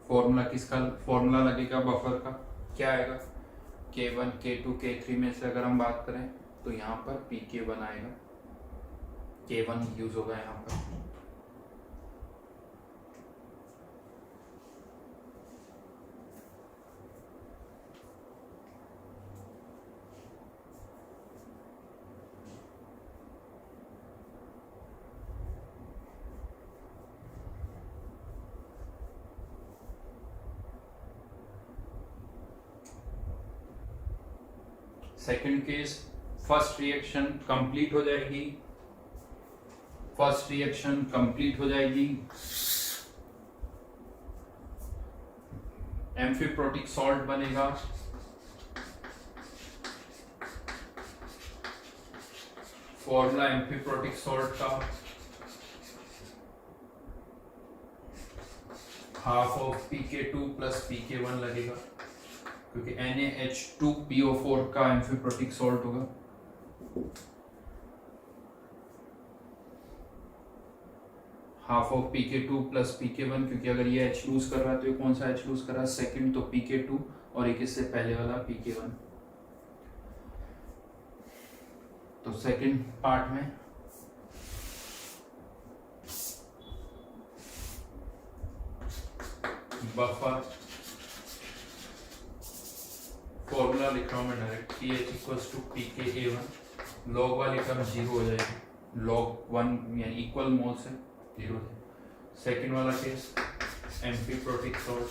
फॉर्मूला किसका, फॉर्मूला लगेगा बफर का, क्या आएगा? K1, K2, K3 में से अगर हम बात करें तो यहाँ पर PK1 आएगा, K1 यूज होगा यहाँ पर। Second case, first reaction complete हो जाएगी, फर्स्ट रिएक्शन कंप्लीट हो जाएगी, एम्फीप्रोटिक सॉल्ट बनेगा, फॉर्मूला एम्फीप्रोटिक सॉल्ट का half of PK2 plus PK1 लगेगा, क्योंकि NaH2PO4 का एम्फीप्रोटिक सॉल्ट होगा। Half of PK2 plus PK1, क्योंकि अगर ये H लूज कर रहा है तो ये कौन सा H लूज कर रहा है? सेकंड, तो PK2, और एक इससे पहले वाला PK1। तो सेकंड पार्ट में बफर फॉर्मूला लिख रहा हूं मैं direct, PH equals to PKA1 log वाली टर्म 0 हो जाएगी, लॉग 1 यानी इक्वल मोल्स है 0। सेकेंड वाला केस एम्फीप्रोटिक सॉल्ट,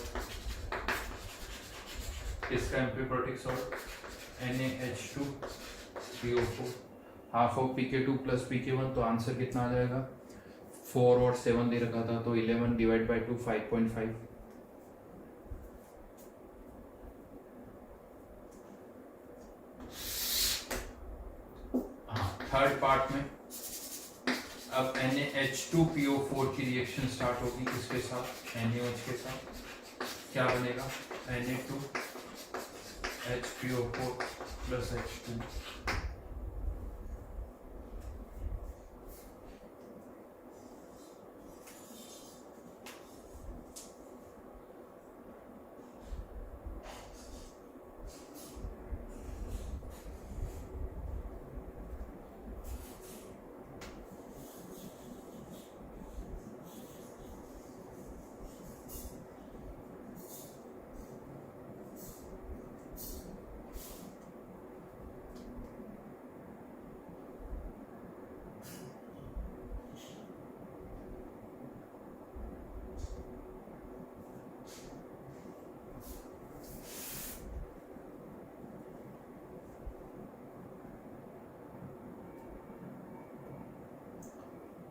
इसका amphiprotic salt NaH2PO4 half of Pk2 plus Pk1, तो आंसर कितना आ जाएगा 4 और 7 दे रखा था, तो 11 डिवाइड बाई 2 5.5। थर्ड पार्ट में अब NaH2PO4 की रिएक्शन स्टार्ट होगी, किसके साथ NaOH के साथ, क्या बनेगा Na2HPO4 प्लस H2।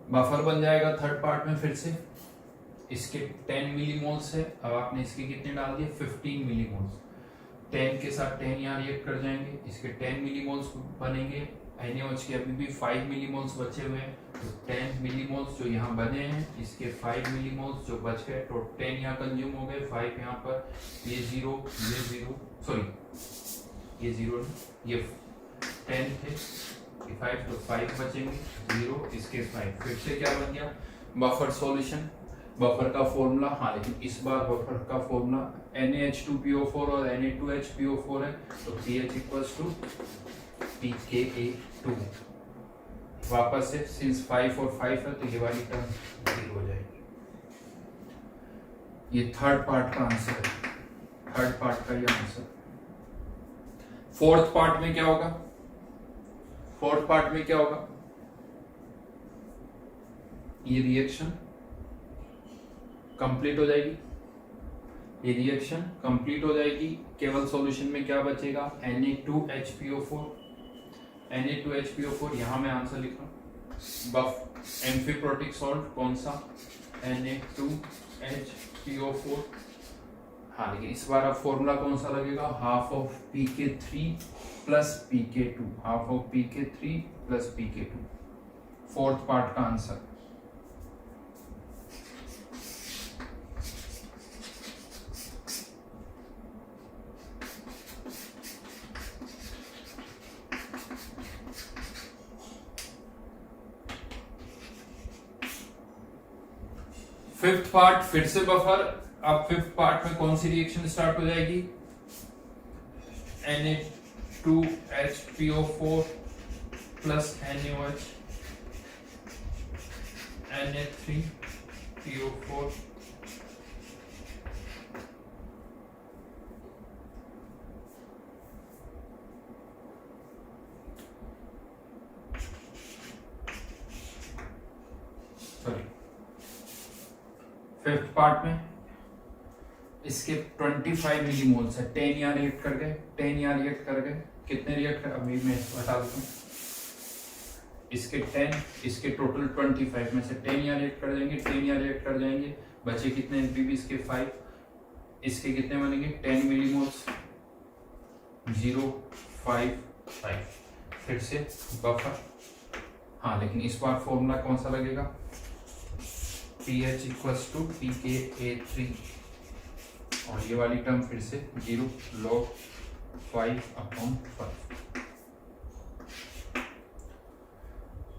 बफर बन जाएगा थर्ड पार्ट में। फिर से इसके 10 मिलीमोल्स है, अब आपने इसके कितने डाल दिए 15 मिलीमोल्स, 10 के साथ 10 यहाँ रिएक्ट कर जाएंगे, इसके 10 मिलीमोल्स बनेंगे। NaOH के अभी भी 5 मिलीमोल्स बचे हुए हैं, तो 10 मिलीमोल्स जो यहाँ बने हैं, इसके 5 मिलीमोल्स जो बच गए, तो 10 यहाँ कंज्यूम हो गए, 5 यहाँ पर, ये 0 सॉरी ये 0 ये 10 थे, 5 तो 5 बचेंगे, 0 इसके 5, फिर से क्या बन गया बफर सॉल्यूशन। बफर का फॉर्मूला, हाँ लेकिन इस बार बफर का फॉर्मूला NaH2PO4 और Na2HPO4 है, तो pH इक्वल्स टू pKa2। वापस से सिंस 5 और 5 है, तो ये वाली टर्म 0 हो जाएगी। ये थर्ड पार्ट का आंसर है, थर्ड पार्ट का ये आंसर। फोर्थ पार्ट में क्या होगा, फोर्थ पार्ट में क्या होगा, ये रिएक्शन कंप्लीट हो जाएगी, ये रिएक्शन कंप्लीट हो जाएगी। केवल सॉल्यूशन में क्या बचेगा Na2HPO4, Na2HPO4 यहां मैं आंसर लिख रहा हूं। बफ एम्फीप्रोटिक सॉल्ट कौन सा Na2HPO4, हाँ लेकिन इस बार अब फॉर्मूला कौन सा लगेगा, half of Pk3 plus Pk2, half of Pk3 plus Pk2। Fourth part का आंसर। फिफ्थ पार्ट फिर से बफर। अब फिफ्थ पार्ट में कौन सी रिएक्शन स्टार्ट हो जाएगी, Na2HPO4 plus NaOH, Na3PO4 fifth part में इसके 25 मिलीमोल्स है, 10 यहाँ रिएक्ट कर गए, 10 यहाँ रिएक्ट कर गए, कितने रिएक्ट कर, अभी मैं बता देता हूँ, इसके 10, इसके टोटल 25 में से 10 यहाँ रिएक्ट कर जाएंगे, 10 यहाँ रिएक्ट कर जाएंगे, बचे कितने एनपीवी इसके 5, इसके कितने बनेंगे 10 मिलीमोल्स, 0 5 5। फिर से बफर, हाँ लेकिन इस बार फॉर्मूला कौन सा लगेगा, pH इक्वल्स टू pKa3, और ये वाली टर्म फिर से 0 log 5/5।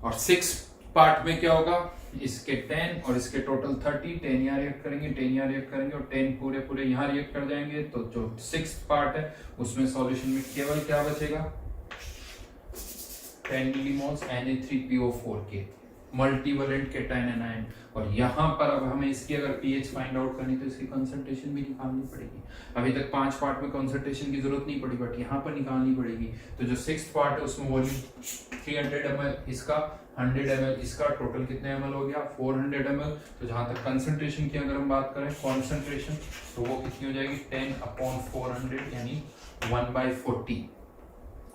और 6 पार्ट में क्या होगा, इसके 10 और इसके टोटल 30, 10 यहाँ रिएक्ट करेंगे, 10 यहाँ रिएक्ट करेंगे और 10 पूरे पूरे यहाँ रिएक्ट कर जाएंगे। तो जो 6 पार्ट है उसमें सॉल्यूशन में केवल क्या बचेगा, 10 मिलीमोल्स Na3PO4 के, मल्टीवलेंट केटायन एनायन। और यहाँ पर अब हमें इसकी अगर पीएच फाइंड आउट करनी तो इसकी कंसंट्रेशन भी निकालनी पड़ेगी। अभी तक 5 पार्ट में कंसंट्रेशन की जरूरत नहीं पड़ी, बट यहाँ पर निकालनी पड़ेगी। तो जो 6th पार्ट है उसमें वॉल्यूम 300 ml इसका, 100 ml इसका, टोटल कितने ml हो गया 400 ml। तो जहां तक कंसंट्रेशन की अगर हम बात करें कॉन्सेंट्रेशन, तो वो कितनी हो जाएगी 10/400 यानी 1/40।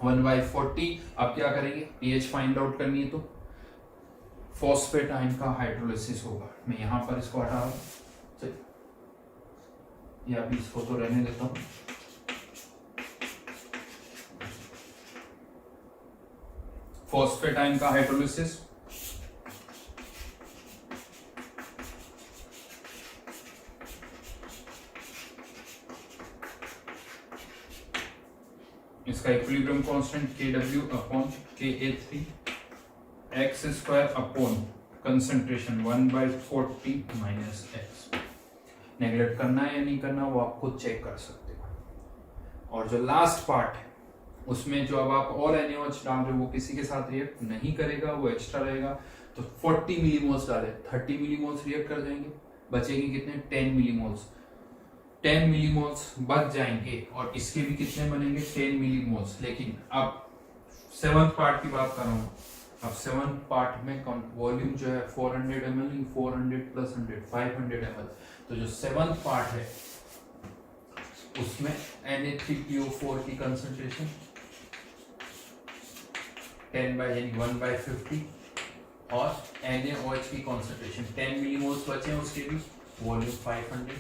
1/40। अब क्या करेंगे, पीएच फाइंड आउट करनी है तो फॉस्फेट आयन का हाइड्रोलिसिस होगा। मैं यहां पर इसको हटा रहा हूं, या अभी इसको तो रहने देता हूं। फॉस्फेट आयन का हाइड्रोलिसिस, इसका equilibrium constant Kw/Ka3 x² upon concentration 1/40 minus x। Neglect करना है या नहीं करना वो आप खुद चेक कर सकते हो। और जो लास्ट पार्ट है उसमें जो अब आप और NaOH डाल रहे हो वो किसी के साथ रिएक्ट नहीं करेगा, वो एक्स्ट्रा रहेगा। तो 40 मिलीमोल्स डाले, 30 मिलीमोल्स रिएक्ट कर जाएंगे, बचेंगे कितने 10 मिलीमोल्स। 10 मिलीमोल्स बच जाएंगे और इसके भी कितने बनेंगे 10 मिलीमोल्स। लेकिन अब 7th पार्ट की बात कर रहा हूँ। अब 7th पार्ट में वॉल्यूम जो है 400 ml, 400 + 100 500 ml। तो जो 7th पार्ट है उसमें Na3PO4 की कंसंट्रेशन 1/50 और NaOH की कंसंट्रेशन 10 मिलीमोल्स बचे हैं, उसके भी वॉल्यूम 500,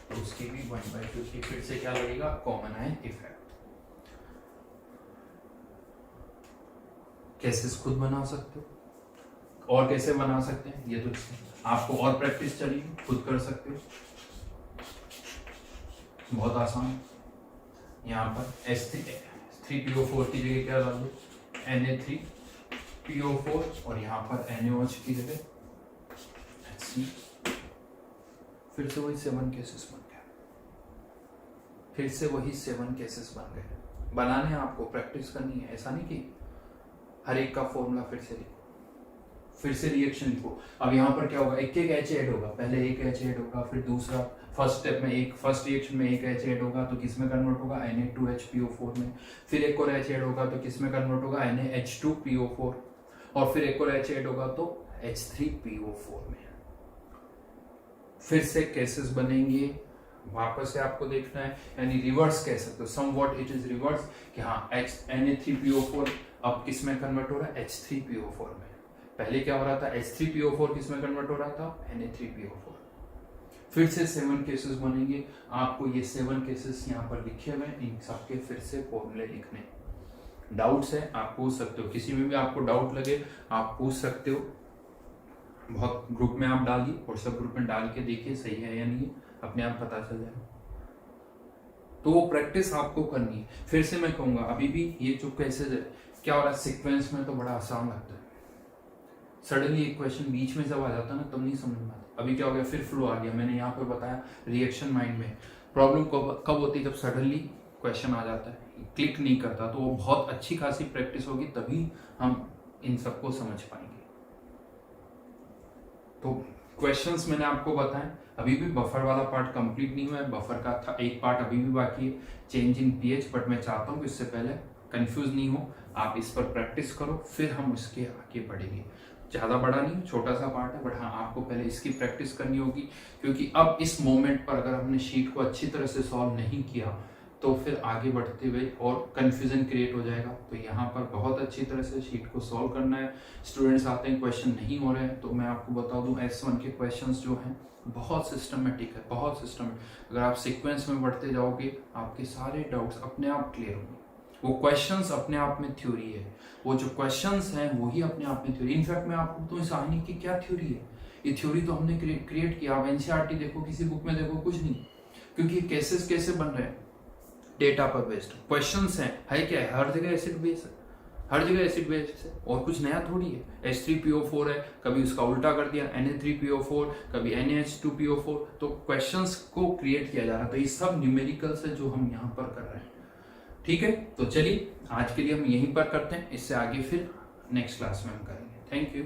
तो उसकी भी 1/50। फिर से क्या लगेगा कॉमन आयन इफेक्ट। केसेस खुद बना सकते हो, और कैसे बना सकते हैं ये तो आपको और प्रैक्टिस चाहिए, खुद कर सकते हो, बहुत आसान। यहाँ पर H3PO4 की जगह क्या डाल दो Na3PO4 और यहाँ पर NaOH की जगह HC। फिर से वही 7 केसेस बन गए, फिर से वही 7 केसेस बन गए। बनाने आपको प्रैक्टिस करनी है, ऐसा नहीं कि हर एक का फॉर्मूला फिर से लिखो, फिर से रिएक्शन लिखो। अब यहाँ पर क्या होगा, एक H ऐड होगा, पहले एक H ऐड होगा, फिर दूसरा फर्स्ट स्टेप में एक, फर्स्ट रिएक्शन में एक H ऐड होगा तो किस में कन्वर्ट होगा Na2HPO4 में। फिर एक और H ऐड होगा तो किस में कन्वर्ट होगा NaH2PO4 और फिर एक और H ऐड होगा तो H3PO4 में। फिर से केसेस बनेंगे, वापस से आपको देखना है, यानी रिवर्स कह सकते हो, समवॉट इट इज रिवर्स कि हाँ Na3PO4 अब किस में कन्वर्ट हो रहा है H3PO4 में। पहले क्या हो रहा था H3PO4 किस में कन्वर्ट हो रहा था Na3PO4। फिर से 7 केसेस बनेंगे, आपको ये 7 केसेस यहाँ पर लिखे हुए हैं, इन सबके फिर से फॉर्मूले लिखने। डाउट्स है आप पूछ सकते हो, किसी में भी आपको डाउट लगे आप पूछ सकते हो। बहुत ग्रुप में आप डालिए, व्हाट्सएप ग्रुप में डाल के देखिए सही है या नहीं, अपने आप पता चल जाएगा। तो वो प्रैक्टिस आपको करनी है। फिर से मैं कहूंगा अभी भी ये जो केसेस है क्या हो रहा है सीक्वेंस में तो बड़ा आसान लगता है, सडनली एक क्वेश्चन बीच में जब आ जाता है ना तब नहीं समझ में आता। अभी क्या हो गया फिर फ्लो आ गया, मैंने यहाँ पे बताया रिएक्शन माइंड में प्रॉब्लम कब होती है, जब सडनली क्वेश्चन आ जाता है, क्लिक नहीं करता, तो वो बहुत अच्छी खासी प्रैक्टिस होगी तभी हम इन सबको समझ पाएंगे। तो क्वेश्चंस मैंने आपको बताए, अभी भी बफर वाला पार्ट कंप्लीट नहीं हुआ है, बफर का था एक पार्ट अभी भी बाकी है, चेंज इन पीएच। बट मैं चाहता हूँ कि इससे पहले कंफ्यूज नहीं हो, आप इस पर प्रैक्टिस करो, फिर हम इसके आगे बढ़ेंगे। ज़्यादा बड़ा नहीं, छोटा सा पार्ट है, बट हाँ आपको पहले इसकी प्रैक्टिस करनी होगी, क्योंकि अब इस मोमेंट पर अगर हमने शीट को अच्छी तरह से सॉल्व नहीं किया तो फिर आगे बढ़ते हुए और कन्फ्यूजन क्रिएट हो जाएगा। तो यहाँ पर बहुत अच्छी तरह से शीट को सॉल्व करना है। स्टूडेंट्स आते हैं क्वेश्चन नहीं हो रहे हैं, तो मैं आपको बता दूं S1 के क्वेश्चंस जो हैं बहुत सिस्टमेटिक है, बहुत सिस्टमेटिक। अगर आप सीक्वेंस में बढ़ते जाओगे आपके सारे डाउट्स अपने आप क्लियर होंगे। वो क्वेश्चंस अपने आप में थ्योरी है, वो जो क्वेश्चंस हैं वही अपने आप में थ्योरी। इनफैक्ट मैं आपको बताऊं इस आने की क्या थ्योरी है, ये थ्योरी तो हमने क्रिएट किया। आप एनसीईआरटी देखो, किसी बुक में देखो, कुछ नहीं, क्योंकि केसेस कैसे बन रहे हैं डेटा पर बेस्ड क्वेश्चंस हैं। है क्या है, हर जगह एसिड बेस है, हर जगह एसिड बेस है, और कुछ नया थोड़ी है। H3PO4 है, कभी उसका उल्टा कर दिया Na3PO4, कभी NaH2PO4, तो क्वेश्चंस को क्रिएट किया जा रहा है। तो ये सब न्यूमेरिकल्स है जो हम यहाँ पर कर रहे हैं। ठीक है, तो चलिए आज के लिए हम यहीं पर करते हैं, इससे आगे फिर नेक्स्ट क्लास में हम करेंगे। Thank you.